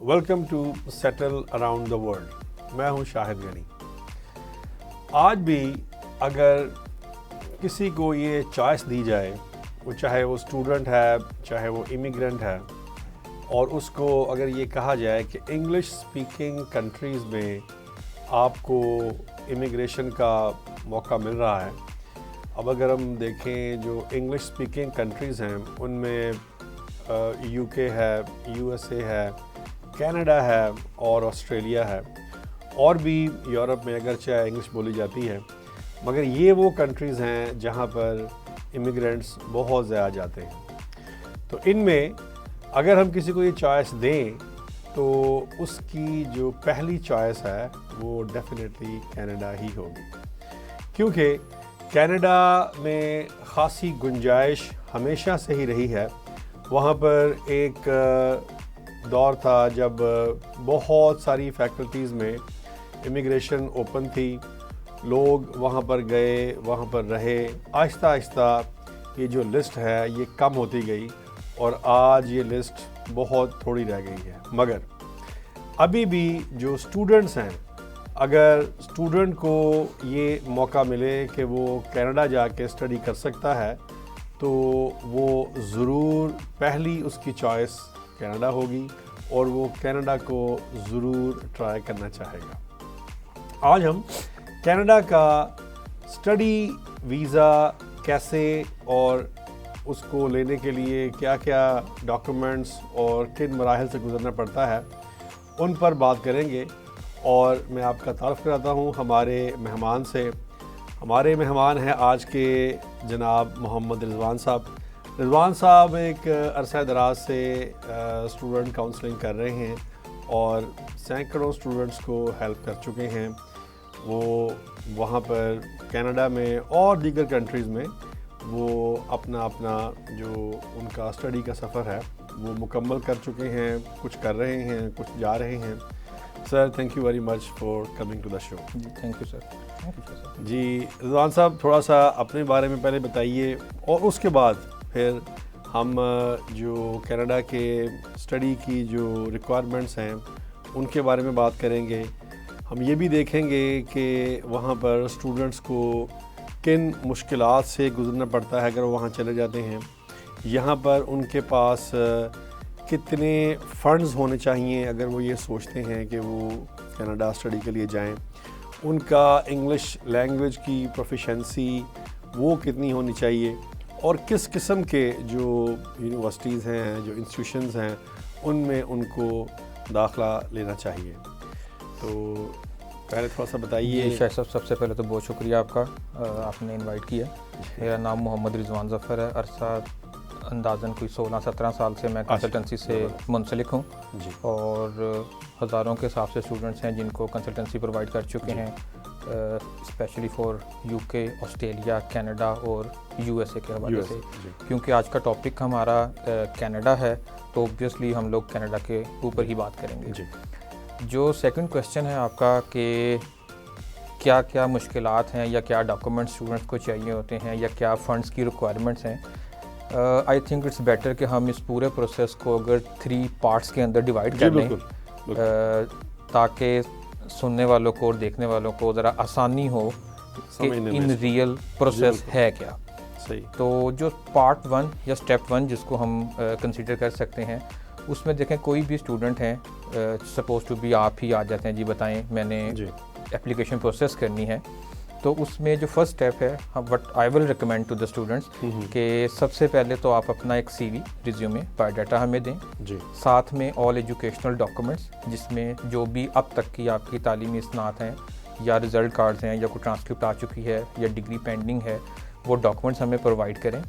Welcome to settle around the world. मैं हूं शाहिद गनी। आज भी अगर किसी को ये चॉइस दी जाए, वो चाहे वो स्टूडेंट है, चाहे वो इमिग्रेंट है, और उसको अगर ये कहा जाए कि इंग्लिश स्पीकिंग कंट्रीज़ में आपको इमिग्रेशन का मौका मिल रहा है। अब अगर हम देखें जो इंग्लिश स्पीकिंग कंट्रीज़ हैं उनमें यूके है, यूएसए है, कनाडा है और ऑस्ट्रेलिया है, और भी यूरोप में अगर चाहे इंग्लिश बोली जाती है, मगर ये वो कंट्रीज़ हैं जहाँ पर इमिग्रेंट्स बहुत ज़्यादा जाते हैं। तो इनमें अगर हम किसी को ये चॉइस दें तो उसकी जो पहली चॉइस है वो डेफिनेटली कनाडा ही होगी, क्योंकि कनाडा में ख़ासी गुंजाइश हमेशा से ही रही है। वहाँ पर एक दौर था जब बहुत सारी फैकल्टीज़ में इमिग्रेशन ओपन थी, लोग वहाँ पर गए, वहाँ पर रहे। आहिस्ता आहिस्ता ये जो लिस्ट है ये कम होती गई और आज ये लिस्ट बहुत थोड़ी रह गई है। मगर अभी भी जो स्टूडेंट्स हैं, अगर स्टूडेंट को ये मौका मिले कि वो कनाडा जाके स्टडी कर सकता है तो वो ज़रूर पहली उसकी चॉइस कनाडा होगी और वो कनाडा को ज़रूर ट्राई करना चाहेगा। आज हम कनाडा का स्टडी वीज़ा कैसे और उसको लेने के लिए क्या क्या डॉक्यूमेंट्स और किन मराहल से गुज़रना पड़ता है उन पर बात करेंगे। और मैं आपका तारुफ़ कराता हूँ हमारे मेहमान से। हमारे मेहमान हैं आज के जनाब मोहम्मद रिजवान साहब। रिजवान साहब एक अरसा दराज से स्टूडेंट काउंसलिंग कर रहे हैं और सैकड़ों स्टूडेंट्स को हेल्प कर चुके हैं। वो वहाँ पर कनाडा में और दीगर कंट्रीज़ में वो अपना जो उनका स्टडी का सफ़र है वो मुकम्मल कर चुके हैं, कुछ कर रहे हैं, कुछ जा रहे हैं। Sir, thank you very much for coming to the show. जी, थैंक यू सर। जी रिजवान साहब, थोड़ा सा अपने बारे में पहले बताइए और उसके बाद फिर हम जो कनाडा के स्टडी की जो रिक्वायरमेंट्स हैं उनके बारे में बात करेंगे। हम ये भी देखेंगे कि वहाँ पर स्टूडेंट्स को किन मुश्किलात से गुज़रना पड़ता है अगर वो वहाँ चले जाते हैं। यहाँ पर उनके पास कितने फ़ंड्स होने चाहिए अगर वो ये सोचते हैं कि वो कनाडा स्टडी के लिए जाएं। उनका इंग्लिश लैंग्वेज की प्रोफिशेंसी वो कितनी होनी चाहिए और किस किस्म के जो यूनिवर्सिटीज़ हैं, जो इंस्टीट्यूशंस हैं, उनमें उनको दाखिला लेना चाहिए। तो पहले थोड़ा सा बताइए। शायद साहब, सबसे पहले तो बहुत शुक्रिया आपका, आपने इनवाइट किया। मेरा नाम मोहम्मद रिजवान ज़फ़र है। अरसा अंदाज़न कोई 16-17 साल से मैं कंसल्टेंसी से मुंसलिक हूँ और हज़ारों के हिसाब से स्टूडेंट्स हैं जिनको कंसल्टेंसी प्रोवाइड कर चुके हैं, specially for UK, Australia, Canada और यूएसए के हवाले से। क्योंकि आज का टॉपिक हमारा कनाडा है तो ऑब्वियसली हम लोग कनाडा के ऊपर ही बात करेंगे। जो सेकंड क्वेश्चन है आपका कि क्या क्या मुश्किलात हैं या क्या डॉक्यूमेंट्स स्टूडेंट्स को चाहिए होते हैं या क्या फ़ंड्स की रिक्वायरमेंट्स हैं, आई थिंक इट्स बेटर कि हम इस पूरे प्रोसेस को अगर 3 पार्ट्स के अंदर डिवाइड कर लें ताकि सुनने वालों को और देखने वालों को ज़रा आसानी हो कि इन रियल प्रोसेस है क्या। सही। तो जो पार्ट 1 या स्टेप 1 जिसको हम कंसीडर कर सकते हैं, उसमें देखें कोई भी स्टूडेंट हैं, सपोज टू बी आप ही आ जाते हैं, जी बताएं मैंने एप्लीकेशन प्रोसेस करनी है, तो उसमें जो फर्स्ट स्टेप है what I will recommend to the students कि सबसे पहले तो आप अपना एक CV, रिज्यूमे, बायोडाटा हमें दें जी। साथ में ऑल एजुकेशनल डॉक्यूमेंट्स जिसमें जो भी अब तक की आपकी तालीमी इसनात हैं या रिज़ल्ट कार्ड्स हैं या कोई ट्रांसक्रिप्ट आ चुकी है या डिग्री पेंडिंग है, वो डॉक्यूमेंट्स हमें प्रोवाइड करें।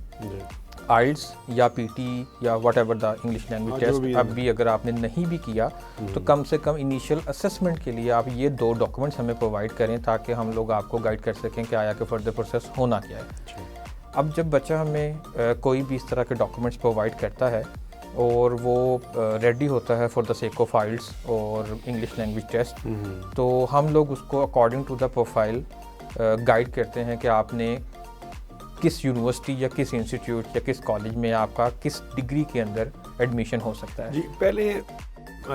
आइल्स या PT या whatever the English language test अब भी अगर आपने नहीं भी किया तो कम से कम इनिशियल असेसमेंट के लिए आप ये 2 डॉक्यूमेंट्स हमें प्रोवाइड करें ताकि हम लोग आपको गाइड कर सकें कि आया कि फर्दर प्रोसेस होना क्या है। अब जब बच्चा हमें कोई भी इस तरह के डॉक्यूमेंट्स प्रोवाइड करता है और वो रेडी होता है for the sake of IELTS और इंग्लिश लैंग्वेज टेस्ट, तो हम लोग उसको according to the profile guide करते हैं कि आपने किस यूनिवर्सिटी या किस इंस्टीट्यूट या किस कॉलेज में आपका किस डिग्री के अंदर एडमिशन हो सकता है। जी, पहले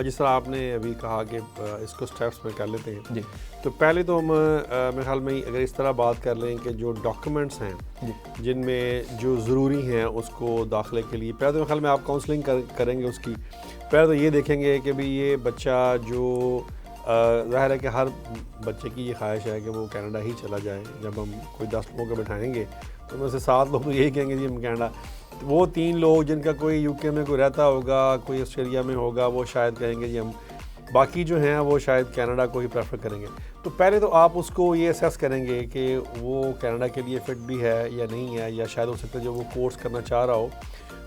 जिस तरह आपने अभी कहा कि इसको स्टेप्स में कर लेते हैं जी। तो पहले तो हम मेरे ख्याल में अगर इस तरह बात कर लें कि जो डॉक्यूमेंट्स हैं जिनमें जो ज़रूरी हैं उसको दाखिले के लिए, पहले तो मेरे ख्याल में आप काउंसलिंग करेंगे उसकी। पहले तो ये देखेंगे कि भाई ये बच्चा जो ज़ाहिर है कि हर बच्चे की ये ख्वाहिश है कि वो कनाडा ही चला जाए। जब हम कोई 10 लोगों को बैठाएंगे तो उनमें से 7 लोग तो यही कहेंगे जी हम कनाडा, वो 3 लोग जिनका कोई यूके में कोई रहता होगा, कोई ऑस्ट्रेलिया में होगा, वो शायद कहेंगे जी हम, बाकी जो हैं वो शायद कनाडा को ही प्रेफर करेंगे। तो पहले तो आप उसको ये असेस करेंगे कि वो कनाडा के लिए फ़िट भी है या नहीं है, या शायद हो सकता है जो वो कोर्स करना चाह रहा हो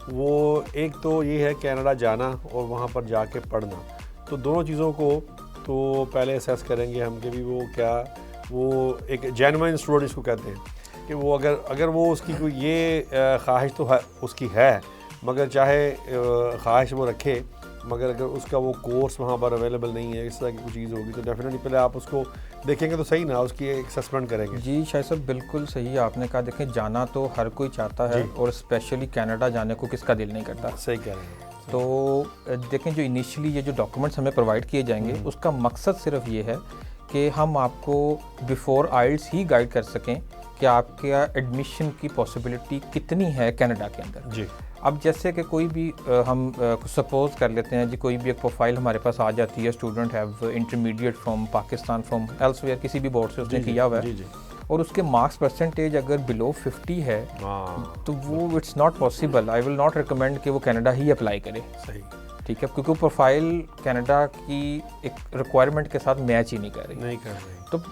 वो, एक तो ये है कनाडा जाना और वहाँ पर जाके पढ़ना। तो दोनों चीज़ों को तो पहले असेस करेंगे हम कि भी वो क्या, वो एक जेन्युइन स्टूडेंट इसको कहते हैं कि वो अगर वो उसकी कोई ये ख्वाहिश तो है उसकी है, मगर चाहे ख्वाहिश वो रखे, मगर अगर उसका वो कोर्स वहाँ पर अवेलेबल नहीं है, इस तरह की कोई चीज़ होगी तो डेफिनेटली पहले आप उसको देखेंगे तो सही ना, उसकी एक असेसमेंट करेंगे। जी शायद साहब बिल्कुल सही आपने कहा। देखें जाना तो हर कोई चाहता है और स्पेशली कनाडा जाने को किसका दिल नहीं करता। सही कह रहे हैं। तो देखें जो इनिशियली ये जो डॉक्यूमेंट्स हमें प्रोवाइड किए जाएंगे उसका मकसद सिर्फ ये है कि हम आपको बिफोर आइल्स ही गाइड कर सकें कि आपके एडमिशन की पॉसिबिलिटी कितनी है कनाडा के अंदर। जी। अब जैसे कि कोई भी हम सपोज कर लेते हैं जी, कोई भी एक प्रोफाइल हमारे पास आ जाती है, student have intermediate from Pakistan, from elsewhere, किसी भी बोर्ड से उसने किया हुआ है, और उसके मार्क्स परसेंटेज अगर बिलो 50 है तो वो it's not possible, I will not recommend कि वो कनाडा ही अप्लाई करे। सही, ठीक है, क्योंकि वो प्रोफाइल कनाडा की एक रिक्वायरमेंट के साथ मैच ही नहीं कर रही। तो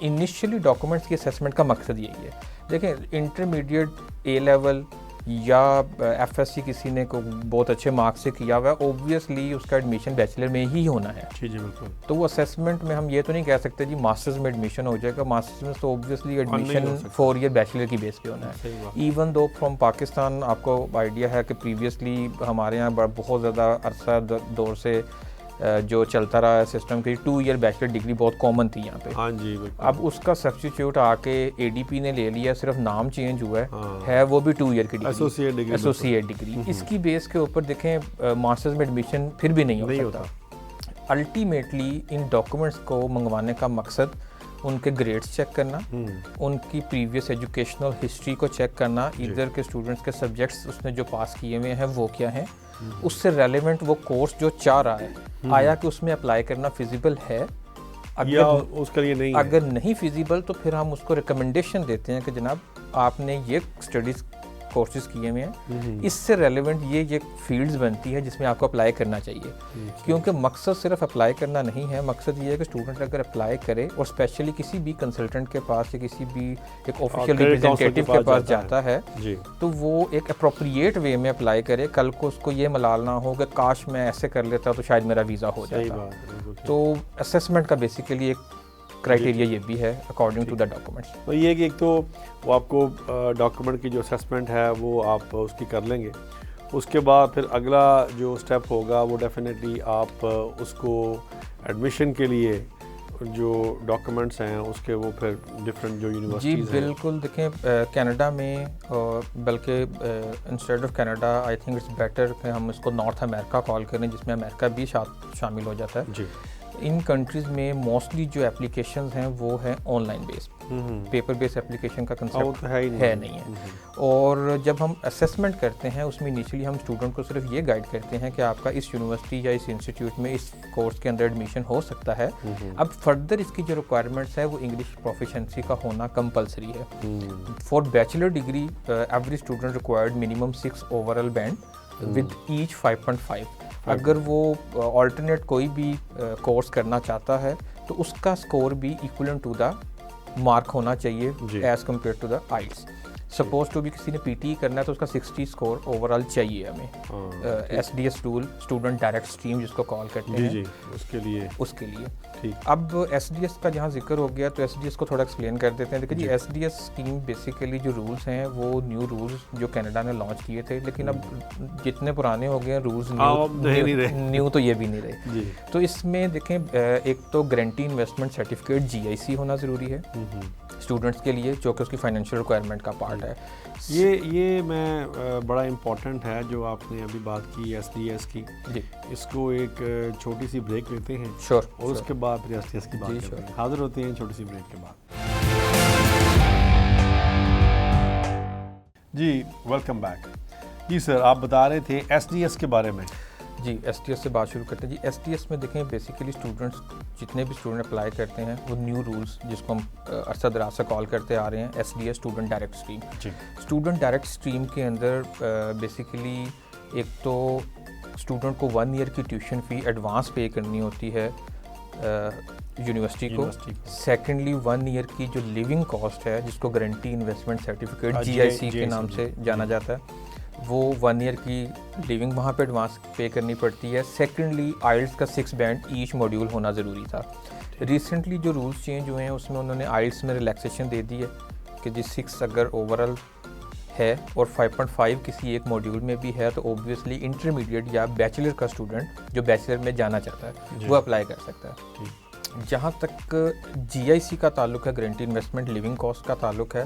इनिशियली डॉक्यूमेंट्स की असेसमेंट का मकसद यही है। देखें इंटरमीडिएट ए लेवल या एफएससी किसी ने को बहुत अच्छे मार्क्स से किया हुआ है, ओब्वियसली उसका एडमिशन बैचलर में ही होना है। जी जी बिल्कुल। तो वो असेसमेंट में हम ये तो नहीं कह सकते जी मास्टर्स में एडमिशन हो जाएगा, मास्टर्स में तो ओब्वियसली एडमिशन 4 ईयर बैचलर की बेस पे होना है। इवन दो फ्रॉम पाकिस्तान आपको आइडिया है कि प्रीवियसली हमारे यहाँ बहुत ज़्यादा अरसा दौर से जो चलता रहा है सिस्टम की 2 ईयर बैचलर डिग्री बहुत कॉमन थी यहाँ पे। हाँ जी। अब उसका सब्स्टिट्यूट आके एडीपी ने ले लिया, सिर्फ नाम चेंज हुआ है वो भी 2 ईयर की डिग्री, एसोसिएट डिग्री। इसकी बेस के ऊपर देखें मास्टर्स में एडमिशन फिर भी नहीं होता। अल्टीमेटली इन डॉक्यूमेंट्स को मंगवाने का मकसद उनके ग्रेड्स चेक करना, उनकी प्रीवियस एजुकेशनल हिस्ट्री को चेक करना, इधर के स्टूडेंट्स के सब्जेक्ट्स उसने जो पास किए हुए हैं वो क्या हैं, उससे रेलेवेंट वो कोर्स जो चाह रहा है आया कि उसमें अप्लाई करना फिजिबल है। या उसके लिए नहीं अगर नहीं फिजिबल तो फिर हम उसको रिकमेंडेशन देते हैं कि जनाब आपने ये स्टडीज़ कोर्सेज किए हुए हैं, इससे रेलेवेंट ये फील्ड्स बनती है जिसमें आपको अप्लाई करना चाहिए। क्योंकि मकसद सिर्फ अप्लाई करना नहीं है, मकसद ये है कि स्टूडेंट अगर अप्लाई करे और स्पेशली किसी भी कंसल्टेंट के पास या किसी भी एक ऑफिशियल रिप्रेजेंटेटिव के पास जाता है तो वो एक अप्रोप्रिएट वे में अप्लाई करे। कल को उसको ये मलाल ना हो कि काश मैं ऐसे कर लेता तो शायद मेरा वीज़ा हो जाता। तो असेसमेंट का बेसिकली एक क्राइटेरिया ये भी है अकॉर्डिंग टू द डॉक्यूमेंट्स। तो ये कि एक तो वो आपको डॉक्यूमेंट की जो असेसमेंट है वो आप उसकी कर लेंगे, उसके बाद फिर अगला जो स्टेप होगा वो डेफिनेटली आप उसको एडमिशन के लिए जो डॉक्यूमेंट्स हैं उसके वो फिर डिफरेंट जो यूनिवर्सिटीज़ जी बिल्कुल। देखें कनाडा में बल्कि instead of Canada I think it's better कि हम इसको नॉर्थ अमेरिका कॉल करें जिसमें अमेरिका भी शामिल हो जाता है। जी। इन कंट्रीज़ में मोस्टली जो एप्लीकेशंस हैं वो हैं online based, paper based application का कंसेप्ट है नहीं है। और जब हम असेसमेंट करते हैं उसमें इनिशियली हम स्टूडेंट को सिर्फ ये गाइड करते हैं कि आपका इस यूनिवर्सिटी या इस इंस्टीट्यूट में इस कोर्स के अंदर एडमिशन हो सकता है। अब फर्दर इसकी जो रिक्वायरमेंट्स है वो इंग्लिश प्रोफिशिएंसी का होना कंपलसरी है। For bachelor degree every student required minimum 6 overall band with each 5.5। अगर वो ऑल्टरनेट कोई भी कोर्स करना चाहता है तो उसका स्कोर भी इक्वलेंट टू द मार्क होना चाहिए as compared to the IELTS. Suppose to भी किसी ने पीटी करना है तो उसका 60 स्कोर ओवरऑल चाहिए हमें। SDS tool student direct stream जिसको कॉल करते हैं उसके लिए ठीक। अब एसडीएस का जहाँ जिक्र हो गया तो एसडीएस को थोड़ा एक्सप्लेन कर देते हैं। देखिए जी एसडीएस स्कीम बेसिकली जो रूल्स हैं वो न्यू रूल्स जो कनाडा ने लॉन्च किए थे, लेकिन अब जितने पुराने हो गए हैं रूल्स न्यू तो ये भी नहीं रहे। तो इसमें देखें एक तो गारंटी इन्वेस्टमेंट सर्टिफिकेट GIC होना ज़रूरी है स्टूडेंट्स के लिए, जो कि उसकी फाइनेंशियल रिक्वायरमेंट का पार्ट पार्ट है। ये मैं बड़ा इम्पोर्टेंट है जो आपने अभी बात की SDS की जी। इसको एक छोटी सी ब्रेक लेते हैं श्योर। और उसके बाद फिर SDS की बात करते हैं। हाजिर होते हैं छोटी सी ब्रेक के बाद। जी वेलकम बैक। जी सर, आप बता रहे थे SDS के बारे में। जी, SDS से बात शुरू करते हैं। जी, SDS में देखें बेसिकली स्टूडेंट्स, जितने भी स्टूडेंट अप्लाई करते हैं वो न्यू रूल्स जिसको हम अरसा दराज से कॉल करते आ रहे हैं, SDS स्टूडेंट डायरेक्ट स्ट्रीम। जी। स्टूडेंट डायरेक्ट स्ट्रीम के अंदर बेसिकली एक तो स्टूडेंट को 1 ईयर की ट्यूशन फ़ी एडवांस पे करनी होती है यूनिवर्सिटी को। सेकेंडली 1 ईयर की जो लिविंग कॉस्ट है जिसको गारंटी इन्वेस्टमेंट सर्टिफिकेट GIC के नाम से जाना जाता है, वो 1 ईयर की लिविंग वहाँ पे एडवांस पे करनी पड़ती है। सेकेंडली आइल्स का 6 बैंड ईच मॉड्यूल होना ज़रूरी था। रिसेंटली जो रूल्स चेंज हुए हैं उसमें उन्होंने आइल्स में रिलैक्सेशन दे दी है कि जी 6 अगर ओवरऑल है और 5.5 किसी एक मॉड्यूल में भी है तो ओब्वियसली इंटरमीडिएट या बैचलर का स्टूडेंट जो बैचलर में जाना चाहता है वो अप्लाई कर सकता है। जहाँ तक GIC का ताल्लुक है, गारंटी इन्वेस्टमेंट लिविंग कॉस्ट का ताल्लुक है,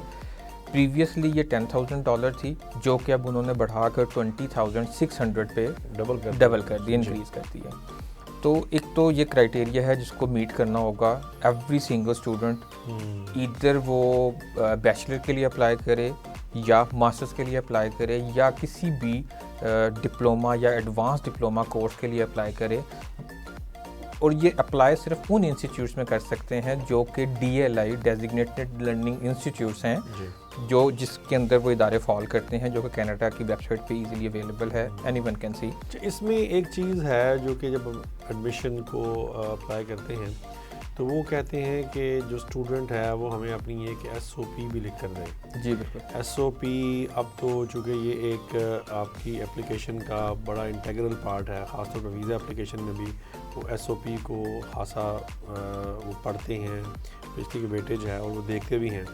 प्रीवियसली ये $10,000 थी जो कि अब उन्होंने बढ़ाकर 20,600 पे डबल कर दी, इंक्रीज कर दी है। तो एक तो ये क्राइटेरिया है जिसको मीट करना होगा एवरी सिंगल स्टूडेंट, इधर वो बैचलर के लिए अप्लाई करे या मास्टर्स के लिए अप्लाई करे या किसी भी डिप्लोमा या एडवांस डिप्लोमा कोर्स के लिए अप्लाई करे। और ये अप्लाई सिर्फ उन इंस्टीट्यूट्स में कर सकते हैं जो कि DLI डेजिग्नेटेड लर्निंग इंस्टीट्यूट्स हैं, जो जिसके अंदर वो इदारे फॉल करते हैं, जो कि कनाडा की वेबसाइट पे इजीली अवेलेबल है, एनीवन कैन सी। इसमें एक चीज़ है जो कि जब हम एडमिशन को अप्लाई करते हैं तो वो कहते हैं कि जो स्टूडेंट है वो हमें अपनी एक SOP भी लिख कर दे। जी बिल्कुल। SOP अब तो चूँकि ये एक आपकी एप्लीकेशन का बड़ा इंटीग्रल पार्ट है, ख़ासतौर पर वीज़ा एप्लीकेशन में भी वो SOP को खासा वो पढ़ते हैं, इसकी वेटेज है और वो देखते भी हैं।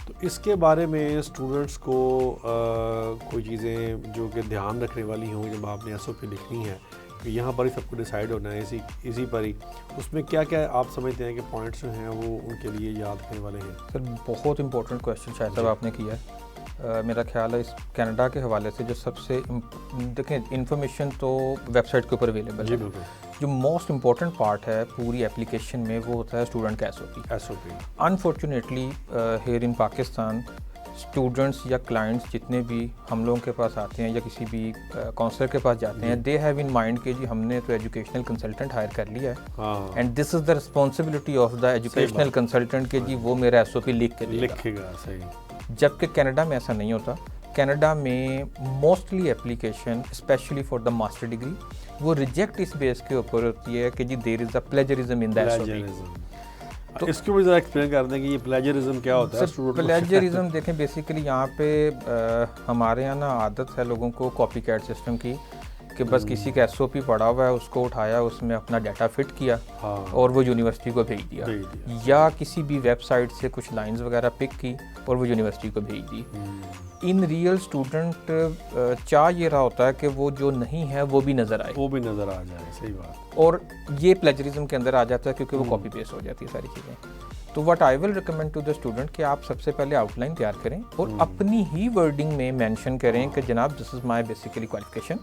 तो इसके बारे में स्टूडेंट्स को कोई चीज़ें जो कि ध्यान रखने वाली हों जब आपने SOP लिखनी है, कि यहाँ पर ही सबको डिसाइड होना है इसी पर ही, उसमें क्या क्या आप समझते हैं कि पॉइंट्स जो हैं वो उनके लिए याद रखने वाले हैं? सर बहुत इंपॉर्टेंट क्वेश्चन शायद साहब आपने किया है। मेरा ख्याल है इस कनाडा के हवाले से जो सबसे देखें इंफॉर्मेशन तो वेबसाइट के ऊपर अवेलेबल है, जो मोस्ट इम्पॉर्टेंट पार्ट है पूरी एप्लीकेशन में वो होता है स्टूडेंट का SOP। Unfortunately here in Pakistan students या क्लाइंट्स जितने भी हम लोगों के पास आते हैं या किसी भी काउंसलर के पास जाते हैं, दे हैव इन माइंड कि जी हमने तो एजुकेशनल कंसल्टेंट हायर कर लिया है and this is the responsibility of the educational consultant कि जी वो मेरा SOP लिख के लिखेगा। सही। जबकि कनाडा में ऐसा नहीं होता। कनाडा में mostly application specially for the master degree वो रिजेक्ट इस बेस के ऊपर होती है कि जी there is a plagiarism in the SOP। तो इसको भी ज़रा एक्सप्लेन कर दें कि ये प्लेजरिज्म क्या होता है? प्लेजरिज्म देखें बेसिकली यहाँ पे हमारे यहाँ ना आदत है लोगों को कॉपी कैट सिस्टम की कि बस किसी का SOP पड़ा हुआ है उसको उठाया, उसमें अपना डाटा फिट किया और वो यूनिवर्सिटी को भेज दिया, या किसी भी वेबसाइट से कुछ लाइंस वगैरह पिक की और वो यूनिवर्सिटी को भेज दी। इन रियल स्टूडेंट चाह ये रहा होता है कि वो जो नहीं है वो भी नज़र आए, आ जाए। सही बात। और ये प्लेजरिज्म के अंदर आ जाता है क्योंकि वो कॉपी पेस्ट हो जाती है सारी चीज़ें। तो what I will recommend to the student कि आप सबसे पहले आउटलाइन तैयार करें और अपनी ही वर्डिंग में मेंशन करें कि जनाब this is my basically qualification,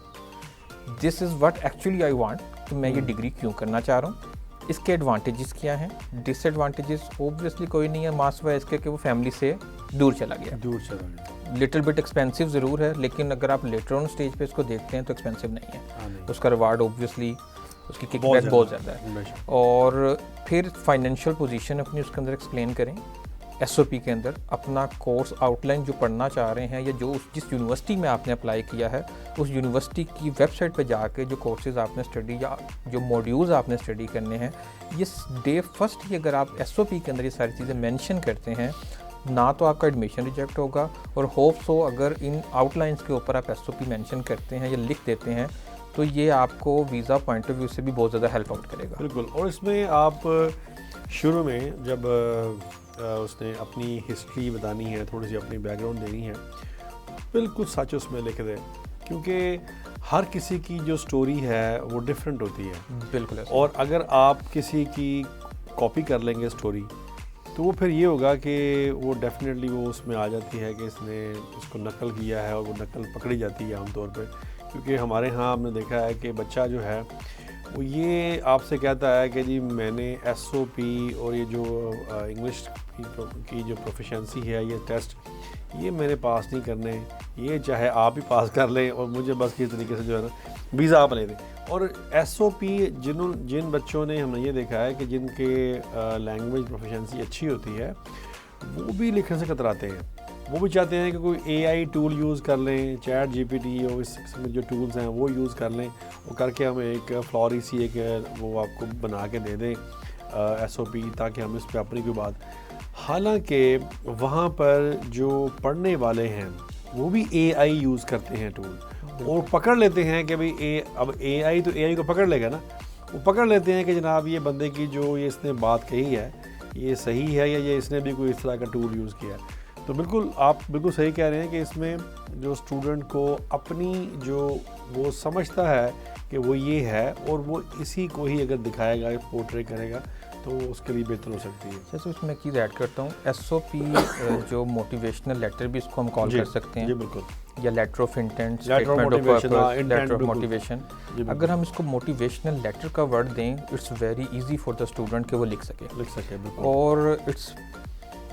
this is what actually I want, तो मैं ये डिग्री क्यों करना चाह रहा हूँ, इसके एडवांटेजेस क्या हैं, डिसएडवांटेजेस ओब्वियसली कोई नहीं है मासवा इसके कि वो फैमिली से दूर चला गया। लिटिल बिट एक्सपेंसिव ज़रूर है, लेकिन अगर आप लेटर ऑन स्टेज पे इसको देखते हैं तो एक्सपेंसिव नहीं है। उसका रिवार्ड ओब्वियसली उसकी किकबैक बहुत ज़्यादा है। और फिर फाइनेंशियल पोजीशन अपनी उसके अंदर एक्सप्लेन करें, SOP के अंदर अपना कोर्स आउटलाइन जो पढ़ना चाह रहे हैं या जो जिस यूनिवर्सिटी में आपने अप्लाई किया है उस यूनिवर्सिटी की वेबसाइट पे जाके जो कोर्सेज आपने स्टडी या जो मॉड्यूल्स आपने स्टडी करने हैं, ये डे फर्स्ट ही अगर आप SOP के अंदर ये सारी चीज़ें मेंशन करते हैं ना तो आपका एडमिशन रिजेक्ट होगा, और होप सो अगर इन आउटलाइंस के ऊपर आप SOP मेंशन करते हैं या लिख देते हैं तो ये आपको वीज़ा पॉइंट ऑफ व्यू से भी बहुत ज़्यादा हेल्प आउट करेगा। बिल्कुल। और इसमें आप शुरू में जब उसने अपनी हिस्ट्री बतानी है, थोड़ी सी अपनी बैकग्राउंड देनी है, बिल्कुल सच उसमें लिख दे, क्योंकि हर किसी की जो स्टोरी है वो डिफरेंट होती है। बिल्कुल। और अगर आप किसी की कॉपी कर लेंगे स्टोरी तो वो फिर ये होगा कि वो डेफिनेटली वो उसमें आ जाती है कि इसने इसको नकल किया है, और वो नकल पकड़ी जाती है आमतौर पे। क्योंकि हमारे यहाँ हमने देखा है कि बच्चा जो है वो ये आपसे कहता है कि जी मैंने SOP और ये जो इंग्लिश की जो प्रोफिशेंसी है, ये टेस्ट ये मैंने पास नहीं करने, ये चाहे आप ही पास कर लें और मुझे बस किस तरीके से जो है ना वीज़ा आप ले दें। और SOP जिन बच्चों ने हमने ये देखा है कि जिनके लैंग्वेज प्रोफिशेंसी अच्छी होती है, वो भी लिखने से कतराते हैं। वो भी चाहते हैं कि कोई AI टूल यूज़ कर लें, चैट GPT और इस किस्म के जो टूल्स हैं वो यूज़ कर लें, वो करके हमें एक फ्लॉरी सी एक वो आपको बना के दे दें SOP, ताकि हम इस पर अपनी कोई बात। हालांकि वहाँ पर जो पढ़ने वाले हैं वो भी AI यूज़ करते हैं टूल, और पकड़ लेते हैं कि भाई अब AI तो AI को पकड़ लेगा ना, वो पकड़ लेते हैं कि जनाब ये बंदे की जो ये इसने बात कही है ये सही है, या ये इसने भी कोई इस तरह का टूल यूज़ किया है। तो बिल्कुल आप बिल्कुल सही कह रहे हैं कि इसमें जो स्टूडेंट को अपनी जो वो समझता है कि वो ये है, और वो इसी को ही अगर दिखाएगा, पोर्ट्रे करेगा, तो उसके लिए बेहतर हो सकती है। जैसे उसमें एक चीज़ ऐड करता हूँ, SOP जो मोटिवेशनल लेटर भी इसको हम कॉल कर सकते हैं, जी बिल्कुल, या letter of intent, statement of purpose, letter of motivation. अगर हम इसको मोटिवेशनल लेटर का वर्ड दें, it's very easy for the student कि वो लिख सके बिल्कुल। और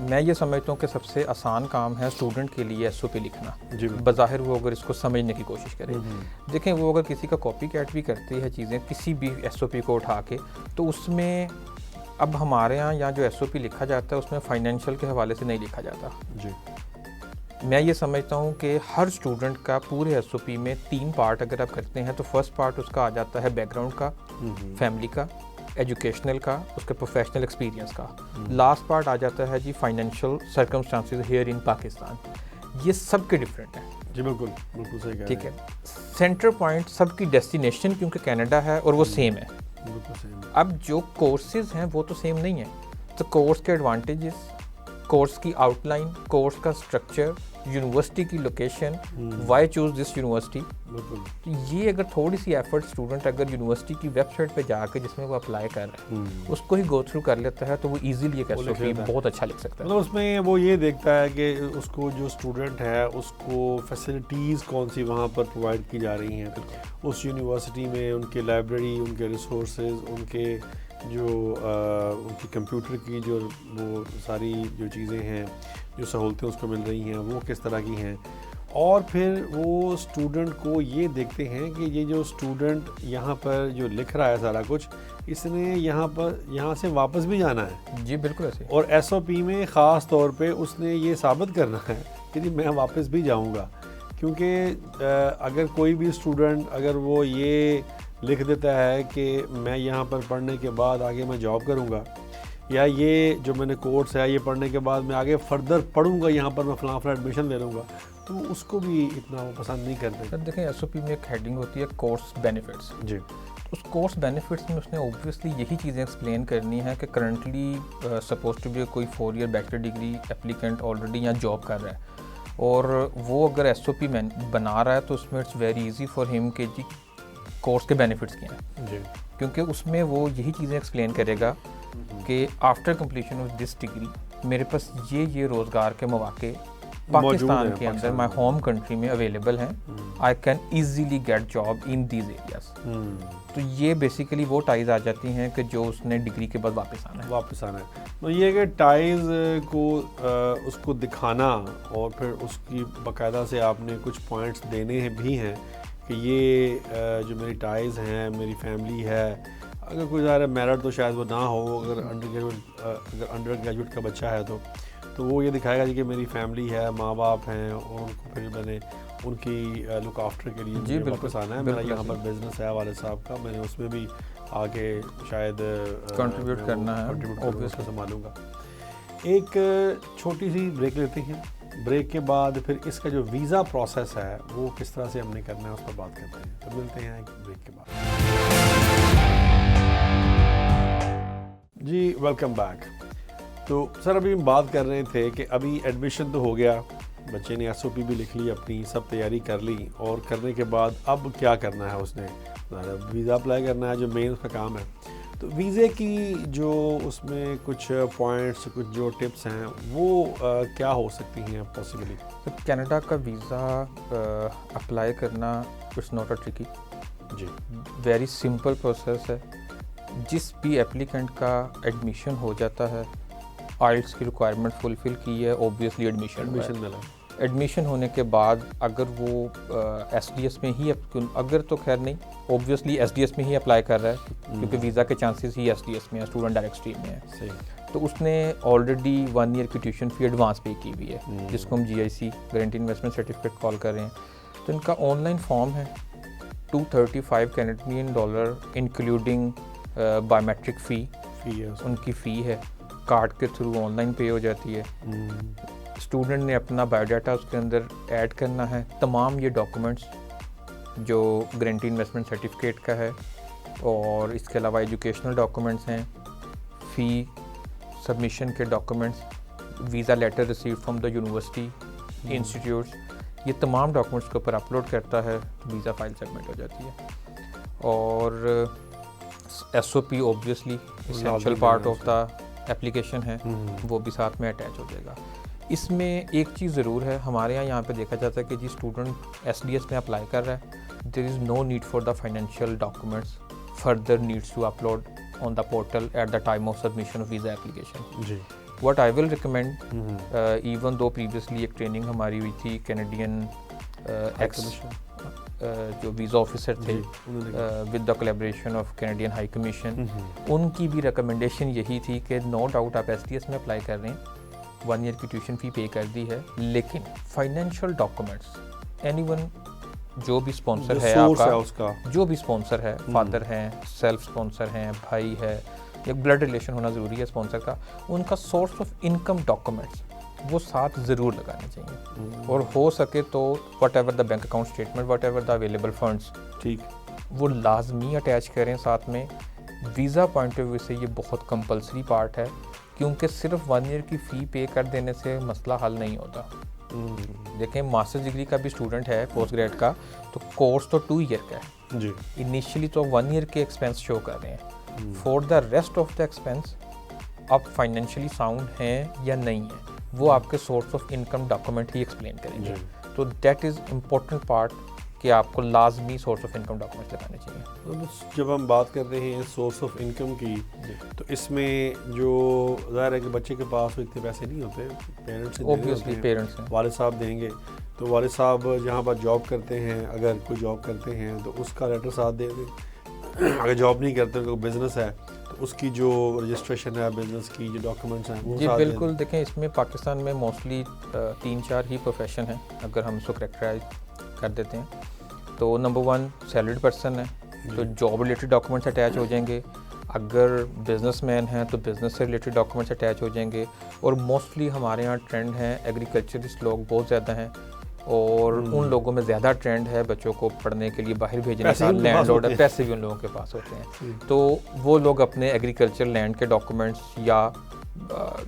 मैं ये समझता हूँ कि सबसे आसान काम है स्टूडेंट के लिए SOP लिखना। बज़ाहिर वो अगर इसको समझने की कोशिश करे, देखें वो अगर किसी का कॉपी कैट भी करती है चीज़ें, किसी भी SOP को उठा के, तो उसमें अब हमारे यहाँ जो SOP लिखा जाता है उसमें फाइनेंशियल के हवाले से नहीं लिखा जाता जी। मैं ये समझता हूँ कि हर स्टूडेंट का पूरे SOP में 3 पार्ट अगर आप करते हैं, तो फर्स्ट पार्ट उसका आ जाता है बैकग्राउंड का, फैमिली का, एजुकेशनल का, उसके प्रोफेशनल एक्सपीरियंस का। लास्ट पार्ट आ जाता है जी financial circumstances here in Pakistan. ये सब के डिफरेंट हैं जी, बिल्कुल बिल्कुल सही कह रहे हैं। ठीक है, सेंटर पॉइंट सबकी डेस्टिनेशन क्योंकि कनाडा है और वो सेम है। बिल्कुल सेम। अब जो कोर्सेज हैं वो तो सेम नहीं है, तो कोर्स के एडवांटेजेस, कोर्स की आउटलाइन, कोर्स का स्ट्रक्चर, यूनिवर्सिटी की location, why choose this university, तो ये अगर थोड़ी सी एफर्ट स्टूडेंट अगर यूनिवर्सिटी की वेबसाइट पे जाकर जिसमें वो अप्लाई कर रहे हैं उसको ही गो थ्रू कर लेता है, तो वो इजीली एक SOP बहुत अच्छा लिख सकता है। मतलब उसमें वो ये देखता है कि उसको जो स्टूडेंट है उसको फैसिलिटीज़ कौन सी वहाँ पर प्रोवाइड की जा रही हैं उस यूनिवर्सिटी में, उनके लाइब्रेरी, उनके रिसोर्सेज, उनके जो उनकी कंप्यूटर की जो वो सारी जो चीज़ें हैं, जो सहूलतें उसको मिल रही हैं, वो किस तरह की हैं। और फिर वो स्टूडेंट को ये देखते हैं कि ये जो स्टूडेंट यहाँ पर जो लिख रहा है सारा कुछ, इसने यहाँ से वापस भी जाना है। जी बिल्कुल ऐसे। और SOP में ख़ास तौर पे उसने ये साबित करना है कि जी मैं वापस भी जाऊँगा। क्योंकि अगर कोई भी स्टूडेंट अगर वो ये लिख देता है कि मैं यहाँ पर पढ़ने के बाद आगे मैं जॉब करूँगा, या ये जो मैंने कोर्स है ये पढ़ने के बाद मैं आगे फर्दर पढ़ूँगा, यहाँ पर मैं फ़लाँ एडमिशन ले लूँगा, तो उसको भी इतना वो पसंद नहीं करते। सर देखें SOP में एक हेडिंग होती है कोर्स बेनिफिट्स जी। उस कोर्स बेनिफिट्स में उसने ऑब्वियसली यही चीज़ें एक्सप्लेन करनी है कि करंटली सपोज टू बी कोई 4 year bachelor degree applicant already यहाँ जॉब कर रहा है और वो अगर SOP बना रहा है तो उसमें it's very easy for him कि जी कोर्स के बेनिफिट्स क्या हैं जी, क्योंकि उसमें वो यही चीज़ें एक्सप्लेन करेगा कि after completion of this degree मेरे पास ये रोज़गार के मौके पाकिस्तान के अंदर माय होम कंट्री में अवेलेबल हैं, I can easily get job in these areas. तो ये बेसिकली वो टाइज आ जाती हैं कि जो उसने डिग्री के बाद वापस आना है। तो ये कि टाइज को उसको दिखाना और फिर उसकी बाकायदा से आपने कुछ पॉइंट्स देने भी हैं कि ये जो मेरी टाइज हैं, मेरी फैमिली है। अगर कोई ज़्यादा मेरिट तो शायद वो ना हो, अगर अंडर ग्रेजुएट का बच्चा है तो वो ये दिखाएगा जी कि मेरी फैमिली है, माँ बाप हैं और उनको फिर मैंने उनकी लुक आफ्टर के लिए जी वापस आना है। मेरा यहाँ पर बिज़नेस है वाले साहब का, मैंने उसमें भी आगे शायद कंट्रीब्यूट करना है, ऑब्वियसली संभालूंगा। एक छोटी सी ब्रेक लेते हैं, ब्रेक के बाद फिर इसका जो वीज़ा प्रोसेस है वो किस तरह से हमने करना है उस पर बात करते हैं। तो मिलते हैं एक ब्रेक के बाद जी। Welcome back. तो सर अभी हम बात कर रहे थे कि अभी एडमिशन तो हो गया, बच्चे ने SOP भी लिख ली, अपनी सब तैयारी कर ली, और करने के बाद अब क्या करना है उसने, वीज़ा अप्लाई करना है जो मेन उसका काम है। तो वीज़े की जो उसमें कुछ पॉइंट्स, कुछ जो टिप्स हैं वो क्या हो सकती हैं पॉसिबली? तो कनाडा का वीज़ा अप्लाई करना इट्स नॉट अ ट्रिकी, जी, वेरी सिंपल प्रोसेस है। जिस भी एप्लीकेंट का एडमिशन हो जाता है, आइल्स की रिक्वायरमेंट फुलफ़िल की है, ऑब्वियसली एडमिशन मिला। एडमिशन होने के बाद अगर वो एसडीएस में ही, अगर तो खैर नहीं, ऑब्वियसली एसडीएस में ही अप्लाई कर रहा है क्योंकि वीज़ा के चांसेस ही एसडीएस में है, स्टूडेंट डायरेक्ट स्ट्रीम में है। सही। तो उसने ऑलरेडी 1 ईयर की ट्यूशन फ़ी एडवांस पे की हुई है, जिसको हम GIC guarantee investment certificate call कर रहे हैं। तो इनका ऑनलाइन फॉर्म है, $235 कैनेडियन इंक्लूडिंग बायोमेट्रिक फ़ी उनकी फ़ी है, कार्ड के थ्रू ऑनलाइन पे हो जाती है। स्टूडेंट ने अपना बायोडाटा उसके अंदर ऐड करना है, तमाम ये डॉक्यूमेंट्स जो गारंटी इन्वेस्टमेंट सर्टिफिकेट का है, और इसके अलावा एजुकेशनल डॉक्यूमेंट्स हैं, फ़ी सबमिशन के documents, visa letter receive from the university institutes, ये तमाम डॉक्यूमेंट्स के ऊपर अपलोड करता है तो वीज़ा फाइल सबमिट हो जाती है। और SOP obviously essential part of the application है, वो भी साथ में अटैच हो जाएगा। इसमें एक चीज़ ज़रूर है, हमारे यहाँ पे देखा जाता है कि जी स्टूडेंट SDS में अप्लाई कर रहा है, there is no need for the financial documents further needs to upload on the portal at the time of submission of visa application. जी। What I will recommend, even though previously एक training हमारी हुई थी Canadian ex जो visa officer थे with the collaboration of Canadian high commission, उनकी भी recommendation यही थी कि नो डाउट आप SDS में अप्लाई कर रहे हैं, 1 ईयर की ट्यूशन फ़ी पे कर दी है, लेकिन फाइनेंशियल डॉक्यूमेंट्स एनीवन जो भी स्पॉन्सर है आपका, उसका जो भी स्पॉन्सर है, फादर हैं, सेल्फ स्पॉन्सर हैं, भाई है, एक ब्लड रिलेशन होना ज़रूरी है स्पॉन्सर का, उनका सोर्स ऑफ इनकम डॉक्यूमेंट्स वो साथ ज़रूर लगाने चाहिए। और हो सके तो what ever the bank account statement, what ever the available funds, ठीक, वो लाजमी अटैच करें साथ में। वीज़ा पॉइंट ऑफ व्यू से ये बहुत कंपलसरी पार्ट है, क्योंकि सिर्फ 1 ईयर की फ़ी पे कर देने से मसला हल नहीं होता। देखें, मास्टर्स डिग्री का भी स्टूडेंट है, पोस्ट ग्रेड का, तो कोर्स तो 2 ईयर का है जी। इनिशियली, तो 1 ईयर के एक्सपेंस शो कर रहे हैं। For the rest of the expense आप फाइनेंशियली साउंड हैं या नहीं है, वो आपके source of income document he explain करेंगे। तो दैट इज़ इम्पोर्टेंट पार्ट कि आपको लाजमी सोर्स ऑफ इनकम डॉक्यूमेंट्स लगाने चाहिए। तो जब हम बात कर रहे हैं सोर्स ऑफ इनकम की, तो इसमें जो ज़ाहिर है कि बच्चे के पास तो इतने पैसे नहीं होते, पेरेंट्स ऑब्वियसली पेरेंट्स हैं, वालिद साहब देंगे, तो वालिद साहब जहाँ पर जॉब करते हैं, अगर कोई जॉब करते हैं तो उसका लेटर साथ दे दें। अगर जॉब नहीं करते, उनको बिज़नेस है, तो उसकी जो रजिस्ट्रेशन है बिज़नेस की, जो डॉक्यूमेंट्स हैं वो जी साथ बिल्कुल। देखें, इसमें पाकिस्तान में मोस्टली 3-4 ही प्रोफेशन हैं अगर हम इसको करेक्टराइज कर देते हैं। तो नंबर 1 सैलरीड पर्सन है, तो जॉब रिलेटेड डॉक्यूमेंट्स अटैच हो जाएंगे। अगर बिजनेसमैन हैं तो बिज़नेस से रिलेटेड डॉक्यूमेंट्स अटैच हो जाएंगे। और मोस्टली हमारे यहाँ ट्रेंड है, एग्रीकल्चरिस्ट लोग बहुत ज़्यादा हैं, और उन लोगों में ज़्यादा ट्रेंड है बच्चों को पढ़ने के लिए बाहर भेजने का, लैंडलॉर्ड है, पैसे भी उन लोगों के पास होते हैं। तो वो लोग अपने एग्रीकल्चर लैंड के डॉक्यूमेंट्स या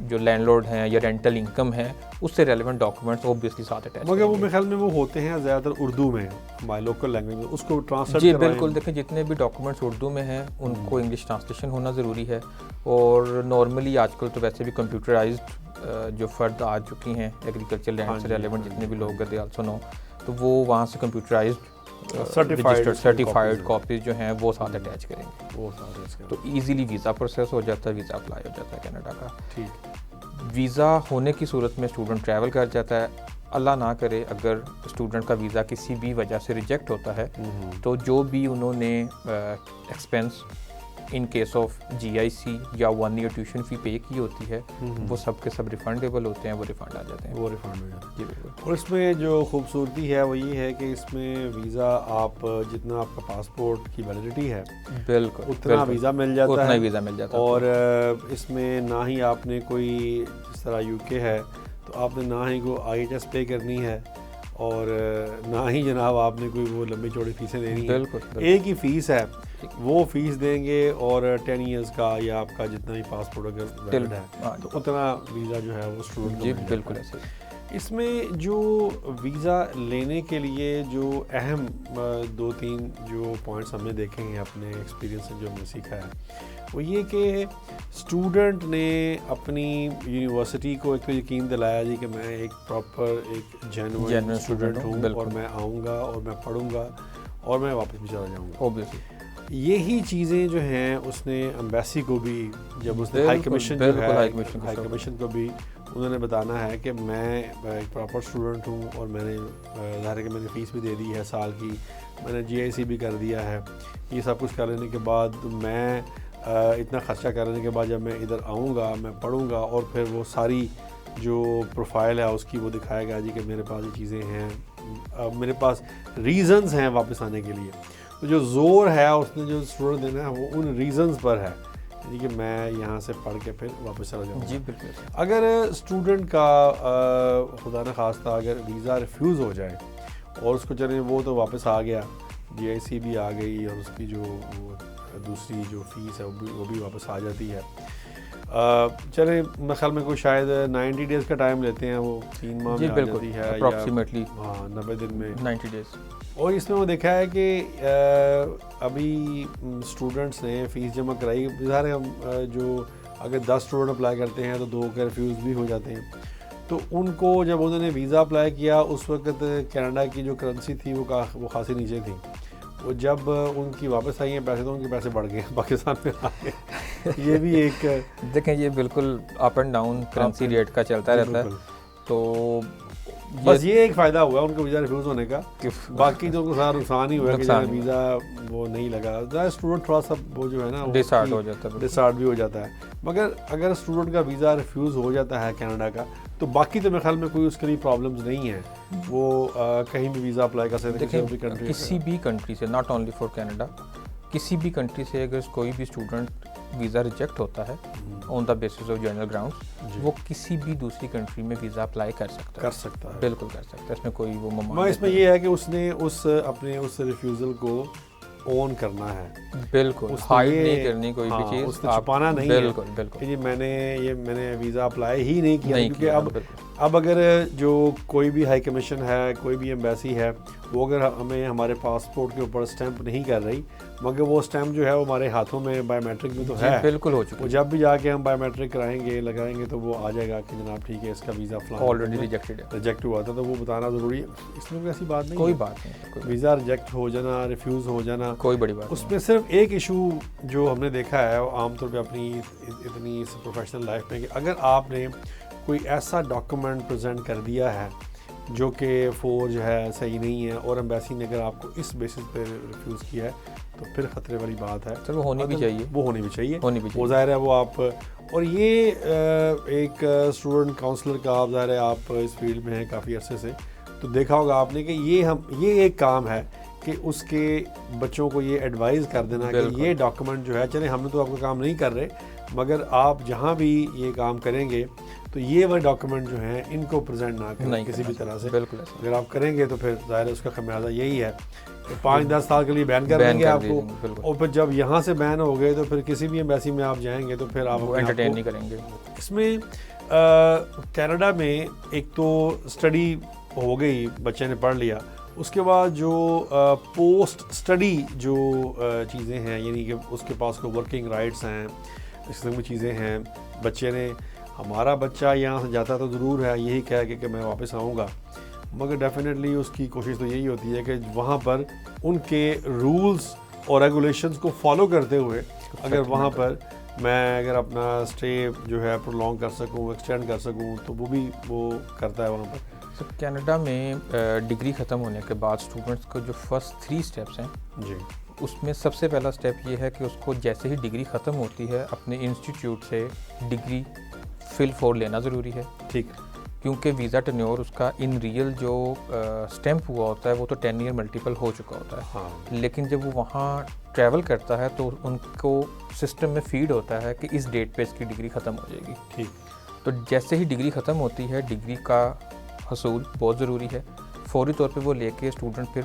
जो लैंडलॉर्ड हैं या रेंटल इनकम है उससे रेलेवेंट डॉक्यूमेंट्स ऑब्वियसली साथ अटैच, मगर वो मेरे ख्याल में वो होते हैं ज़्यादातर उर्दू में, हमारे लोकल लैंग्वेज में, उसको ट्रांसलेट जी बिल्कुल। देखें, जितने भी डॉक्यूमेंट्स उर्दू में हैं उनको इंग्लिश ट्रांसलेशन होना ज़रूरी है। और नॉर्मली आजकल तो वैसे भी कंप्यूटराइज्ड जो फ़र्द आ चुकी हैं एग्रीकल्चर लैंड से रेलेवेंट जितने भी लोग दे आल्सो नो, तो वो वहाँ से कंप्यूटराइज्ड सर्टिफाइड कॉपीज जो हैं वो साथ अटैच करेंगे, वो साथ, तो इजीली वीज़ा प्रोसेस हो जाता है, वीज़ा अप्लाई हो जाता है कनाडा का। ठीक। वीज़ा होने की सूरत में स्टूडेंट ट्रैवल कर जाता है, अल्लाह ना करे अगर स्टूडेंट का वीज़ा किसी भी वजह से रिजेक्ट होता है, तो जो भी उन्होंने expense in case of GIC या 1 ईयर ट्यूशन फ़ी पे की होती है, वो सब के सब रिफंडेबल होते हैं, वो रिफ़ंड आ जाते हैं, वो रिफंड हो जाते हैं। जी बिल्कुल। और इसमें जो खूबसूरती है वो ये है कि इसमें वीज़ा आप जितना आपका पासपोर्ट की वैलिडिटी है बिल्कुल उतना वीज़ा मिल जाता उतना है, ही वीज़ा मिल जाता है। और इसमें ना ही आपने कोई, जिस तरह UK है तो आपने ना ही कोई IHS पे करनी है, और ना ही जनाब आपने कोई वो लंबी चौड़ी फीसें देनी है। बिल्कुल। एक ही फ़ीस है, वो फीस देंगे, और 10 ईयर्स का या आपका जितना भी पासपोर्ट अगर वैलिड है तो उतना वीज़ा जो है वो स्टूडेंट को जी मिल जाता बिल्कुल है। ऐसे। इसमें जो वीज़ा लेने के लिए जो अहम 2-3 जो पॉइंट्स हमने देखे हैं अपने एक्सपीरियंस से, जो हमने सीखा है, वो ये कि स्टूडेंट ने अपनी यूनिवर्सिटी को एक तो यकीन दिलाया जी कि मैं एक प्रॉपर एक जेन्युइन स्टूडेंट हूँ और मैं आऊँगा और मैं पढ़ूँगा और मैं वापस भी चला जाऊँगा। ऑब्वियसली यही चीज़ें जो हैं उसने एम्बेसी को भी, जब उसने हाई कमीशन जो है हाई कमीशन को भी उन्होंने बताना है कि मैं एक प्रॉपर स्टूडेंट हूँ और मैंने ज़ाहिर है कि मैंने फ़ीस भी दे दी है साल की, मैंने GIC भी कर दिया है। ये सब कुछ कर लेने के बाद मैं इतना ख़र्चा कर लेने के बाद जब मैं इधर आऊँगा मैं पढ़ूँगा और फिर वो सारी जो प्रोफाइल है उसकी वो दिखाएगा जी कि मेरे पास ये चीज़ें हैं, मेरे पास रीज़न्स हैं वापस आने के लिए। तो जो ज़ोर है उसने जो स्टूडेंट देना है वो उन रीज़न्स पर है, यानी कि मैं यहाँ से पढ़ के फिर वापस चला जाऊँगा। जी बिल्कुल। अगर स्टूडेंट का खुदा न खास्ता अगर वीज़ा रिफ्यूज़ हो जाए और उसको चले वो तो वापस आ गया, GIC भी आ गई और उसकी जो दूसरी जो फ़ीस है वो भी वापस आ जाती है। चले मेरे ख्याल में कोई शायद 90 डेज़ का टाइम लेते हैं, वो 3 माह में आ जाती है अप्रॉक्सीमेटली। हाँ 90 दिन में 90 डेज़। और इसमें वो देखा है कि अभी स्टूडेंट्स ने फ़ीस जमा कराई, ज़ाहिर है हम जो अगर 10 स्टूडेंट अप्लाई करते हैं तो 2 के रिफ्यूज़ भी हो जाते हैं। तो उनको जब उन्होंने वीज़ा अप्लाई किया उस वक्त कनाडा की जो करेंसी थी वो खासी नीचे थी। वो जब उनकी वापस आई हैं पैसे तो उनके पैसे बढ़ गए पाकिस्तान में आ गए। ये भी एक देखें ये बिल्कुल up and down currency rate का चलता रहता है। तो बस ये एक फ़ायदा हुआ उनको वीज़ा रिफ्यूज़ होने का, बाकी तो उनको सारा नुकसान ही हुआ कि जब वीज़ा वो नहीं लगा। स्टूडेंट थोड़ा सा वो जो है ना डिसहार्ट हो जाता है, डिसहार्ट भी हो जाता है। मगर अगर स्टूडेंट का वीज़ा रिफ्यूज़ हो जाता है कनाडा का तो बाकी तो मेरे ख्याल में कोई उसके लिए प्रॉब्लम्स नहीं है, वो कहीं भी वीज़ा अप्लाई कर सकते हैं किसी भी कंट्री से, नॉट ओनली फॉर कनाडा, किसी भी कंट्री से अगर कोई भी स्टूडेंट वीज़ा रिजेक्ट होता है on the basis of general grounds, वो किसी भी दूसरी कंट्री में वीज़ा अप्लाई कर सकता है। बिल्कुल कर सकता है, इसमें कोई वो मैं इसमें ये है कि उसने अपने उस रिफ्यूज़ल को ऑन करना है, बिल्कुल हाइड नहीं करनी कोई भी चीज़, उसने छुपाना नहीं है कि जी मैंने वीज़ा अप्लाई ही नहीं किया, क्योंकि अब अगर जो कोई भी हाई कमीशन है, कोई भी एम्बेसी है, वो अगर हमें हमारे पासपोर्ट के ऊपर स्टैंप नहीं कर रही, मगर वो स्टैंप जो है वो हमारे हाथों में बायोमेट्रिक में तो है, बिल्कुल हो चुका है। जब भी जाके हम बायोमेट्रिक कराएंगे लगाएंगे तो वो आ जाएगा कि जनाब ठीक है इसका वीज़ा ऑलरेडी रिजेक्ट हुआ था, तो वो बताना ज़रूरी है। इसमें कोई ऐसी बात नहीं, कोई बात नहीं, वीज़ा रिजेक्ट हो जाना, रिफ्यूज़ हो जाना कोई बड़ी बात। उसमें सिर्फ एक इशू जो हमने देखा है आमतौर पर अपनी इतनी प्रोफेशनल लाइफ में, कि अगर आपने कोई ऐसा डॉक्यूमेंट प्रेजेंट कर दिया है जो कि फोर्ज है, सही नहीं है, और एम्बेसी ने अगर आपको इस बेसिस पे रिफ्यूज़ किया है तो फिर ख़तरे वाली बात है। सर वो होनी भी चाहिए, वो ज़ाहिर है वो आप, और ये एक स्टूडेंट काउंसलर का आप ज़ाहिर है आप इस फील्ड में हैं काफ़ी अरसे से, तो देखा होगा आपने कि ये एक काम है कि उसके बच्चों को ये एडवाइस कर देना कि ये डॉक्यूमेंट जो है, चले हमने तो आपका काम नहीं कर रहे, मगर आप जहाँ भी ये काम करेंगे तो ये वह डॉक्यूमेंट जो हैं इनको प्रेजेंट ना करें किसी भी तरह से। बिल्कुल अगर आप करेंगे तो फिर ज़ाहिर है उसका खमियाजा यही है कि 5-10 साल के लिए बैन कर देंगे आपको, और फिर जब यहाँ से बैन हो गए तो फिर किसी भी एम्बेसी में आप जाएंगे तो फिर आप एंटरटेन नहीं करेंगे। इसमें कनाडा में एक तो स्टडी हो गई, बच्चे ने पढ़ लिया, उसके बाद जो पोस्ट स्टडी जो चीज़ें हैं, यानी कि उसके पास को वर्किंग राइट्स हैं, इस तरह की चीज़ें हैं, बच्चे ने, हमारा बच्चा यहाँ से जाता तो ज़रूर है यही कह के कि मैं वापस आऊँगा, मगर डेफिनेटली उसकी कोशिश तो यही होती है कि वहाँ पर उनके रूल्स और रेगुलेशंस को फॉलो करते हुए अगर वहाँ पर मैं अगर अपना स्टे जो है प्रोलॉन्ग कर सकूँ, एक्सटेंड कर सकूँ, तो वो करता है वहाँ पर। तो कनाडा में डिग्री ख़त्म होने के बाद स्टूडेंट्स को जो फर्स्ट 3 स्टेप्स हैं जी, उसमें सबसे पहला स्टेप ये है कि उसको जैसे ही डिग्री ख़त्म होती है अपने इंस्टीट्यूट से डिग्री फिल 4 लेना ज़रूरी है। ठीक, क्योंकि वीज़ा टेन्योर उसका इन रियल जो स्टैम्प हुआ होता है वो तो 10 ईयर मल्टीपल हो चुका होता है। हाँ। लेकिन जब वो वहाँ ट्रैवल करता है तो उनको सिस्टम में फीड होता है कि इस डेट पे इसकी डिग्री ख़त्म हो जाएगी। ठीक, तो जैसे ही डिग्री ख़त्म होती है, डिग्री का हसूल बहुत ज़रूरी है, फौरी तौर पे वो लेके स्टूडेंट फिर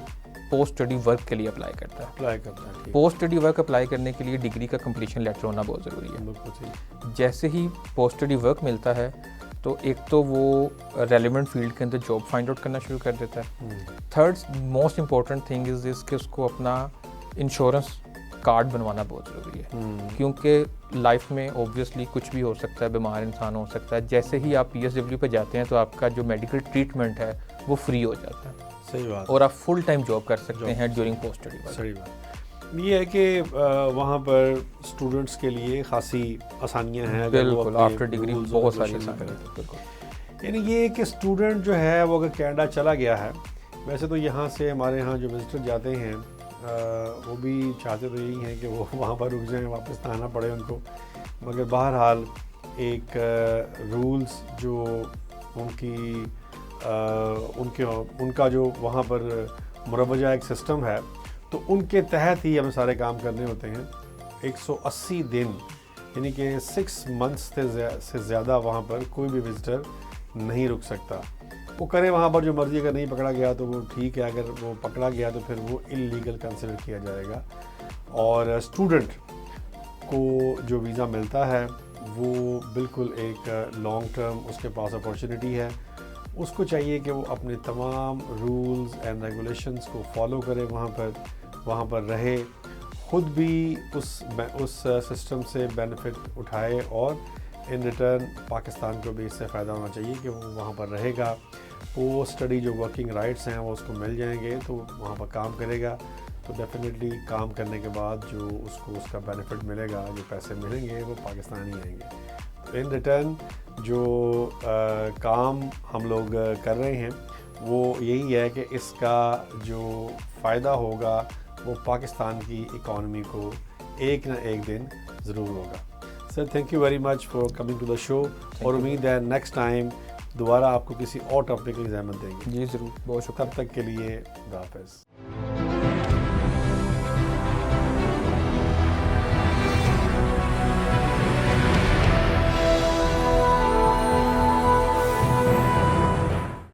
पोस्ट स्टडी वर्क के लिए अप्लाई करता है। पोस्ट स्टडी वर्क अप्लाई करने के लिए डिग्री का कंप्लीशन लेटर होना बहुत ज़रूरी है। जैसे ही पोस्ट स्टडी वर्क मिलता है तो एक तो वो रेलिवेंट फील्ड के अंदर जॉब फाइंड आउट करना शुरू कर देता है। Third most important thing is this कि उसको अपना इंश्योरेंस कार्ड बनवाना बहुत ज़रूरी है, क्योंकि लाइफ में ऑब्वियसली कुछ भी हो सकता है, बीमार इंसान हो सकता है। जैसे ही आप PSW पे जाते हैं तो आपका जो मेडिकल ट्रीटमेंट है वो फ्री हो जाता है। सही बात। और आप फुल टाइम जॉब कर सकते हैं ड्यूरिंग पोस्ट स्टडी। सही बात। ये है कि वहाँ पर स्टूडेंट्स के लिए खासी आसानियाँ हैं। बिल्कुल, आफ्टर डिग्री बहुत सारी आसानियाँ। यानी ये कि स्टूडेंट जो है वो अगर कनाडा चला गया है, वैसे तो यहाँ से हमारे यहाँ जो विजिटर जाते हैं वो भी चाहते तो यही हैं कि वो वहाँ पर रुक जाएं, वापस ना आना पड़े उनको, मगर बहरहाल एक रूल्स जो उनका जो वहाँ पर मुरवजा एक सिस्टम है, तो उनके तहत ही हमें सारे काम करने होते हैं। 180 दिन यानी कि 6 मंथ्स से ज़्यादा वहाँ पर कोई भी विजिटर नहीं रुक सकता। वो करे वहाँ पर जो मर्ज़ी, अगर नहीं पकड़ा गया तो वो ठीक है, अगर वो पकड़ा गया तो फिर वो इल्लीगल कंसिडर किया जाएगा। और स्टूडेंट को जो वीज़ा मिलता है वो बिल्कुल एक लॉन्ग टर्म उसके पास अपॉर्चुनिटी है। उसको चाहिए कि वो अपने तमाम रूल्स एंड रेगुलेशंस को फॉलो करे, वहाँ पर रहे, ख़ुद भी उस सिस्टम से बेनिफिट उठाए और इन रिटर्न पाकिस्तान को भी इससे फ़ायदा होना चाहिए कि वो वहाँ पर रहेगा। वो स्टडी जो वर्किंग राइट्स हैं वो उसको मिल जाएंगे, तो वहाँ पर काम करेगा, तो डेफिनेटली काम करने के बाद जो उसको उसका बेनिफिट मिलेगा, जो पैसे मिलेंगे वो पाकिस्तान ही आएंगे। तो इन रिटर्न जो काम हम लोग कर रहे हैं वो यही है कि इसका जो फ़ायदा होगा वो पाकिस्तान की इकॉनमी को एक ना एक दिन ज़रूर होगा। Sir, thank you very much for coming to the show, और उम्मीद है नेक्स्ट टाइम दोबारा आपको किसी और टॉपिक की ज़हमत देंगे। जी ज़रूर, बहुत शुक्रिया। तब तक के लिए खुदा हाफ़िज़।